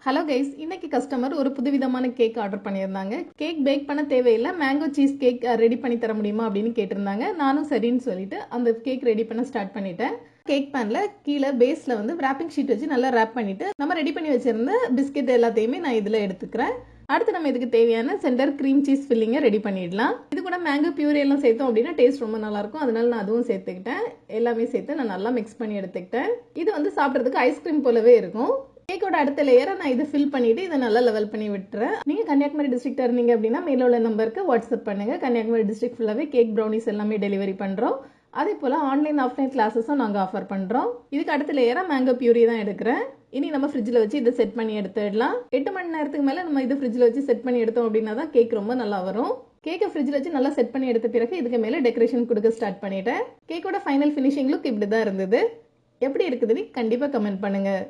Hello guys, இன்னைக்கு customer ஒரு புதுவிதமான கேக் ஆர்டர் பண்ணியிருந்தாங்க. கேக் பேக் பண்ண தேவையில்லை, மேங்கோ சீஸ் கேக் ரெடி பண்ணி தர முடியுமா அப்படின்னு கேட்டிருந்தாங்க. நானும் சரின்னு சொல்லிட்டு அந்த கேக் ரெடி பண்ண ஸ்டார்ட் பண்ணிட்டேன். கேக் பேன்ல கீழே பேஸ்ல வந்து ராப்பிங் ஷீட் வச்சு நல்லா ரேப் பண்ணிட்டு நம்ம ரெடி பண்ணி வச்சிருந்த பிஸ்கெட் எல்லாத்தையுமே நான் இதில் எடுத்துக்கிறேன். அடுத்து நம்ம இதுக்கு தேவையான சென்டர் க்ரீம் சீஸ் ஃபில்லிங்கை ரெடி பண்ணிடலாம். இது கூட மேங்கோ பியூரி எல்லாம் சேர்த்தோம் அப்படின்னா டேஸ்ட் ரொம்ப நல்லா இருக்கும். அதனால நான் அதுவும் சேர்த்துக்கிட்டேன். எல்லாமே சேர்த்து நான் நல்லா மிக்ஸ் பண்ணி எடுத்துக்கிட்டேன். இது வந்து சாப்பிட்றதுக்கு ஐஸ்கிரீம் போலவே இருக்கும். கேக்கோட அடுத்த லேயரை நான் இதை ஃபில் பண்ணிட்டு இதை நல்லா லெவல் பண்ணி விட்டுறேன். நீங்கள் கன்னியாகுமரி டிஸ்ட்ரிக்டாக இருந்தீங்க அப்படின்னா மேலே உள்ள நம்பருக்கு வாட்ஸ்அப் பண்ணுங்கள். கன்னியாகுமரி டிஸ்ட்ரிக்ட் ஃபுல்லாகவே கேக் ப்ரௌனிஸ் எல்லாமே டெலிவரி பண்ணுறோம். அதே போல் ஆன்லைன் ஆஃப்லைன் கிளாஸஸும் நாங்கள் ஆஃபர் பண்ணுறோம். இதுக்கு அடுத்த லேயராக மேங்கோ பியூரி தான் எடுக்கிறேன். இனி நம்ம ஃப்ரிட்ஜில் வச்சு இதை செட் பண்ணி எடுத்துடலாம். 8 மணி நேரத்துக்கு மேலே நம்ம இது ஃப்ரிட்ஜில் வச்சு செட் பண்ணி எடுத்தோம் அப்படின்னா தான் கேக் ரொம்ப நல்லா வரும். கேக்கை ஃப்ரிட்ஜில் வச்சு நல்லா செட் பண்ணி எடுத்த பிறகு இதுக்கு மேலே டெக்கரேஷன் கொடுக்க ஸ்டார்ட் பண்ணிட்டேன். கேக்கோட ஃபைனல் ஃபினிஷிங் லுக் இப்படி தான் இருந்தது. எப்படி இருக்குதுன்னு கண்டிப்பாக கமெண்ட் பண்ணுங்கள்.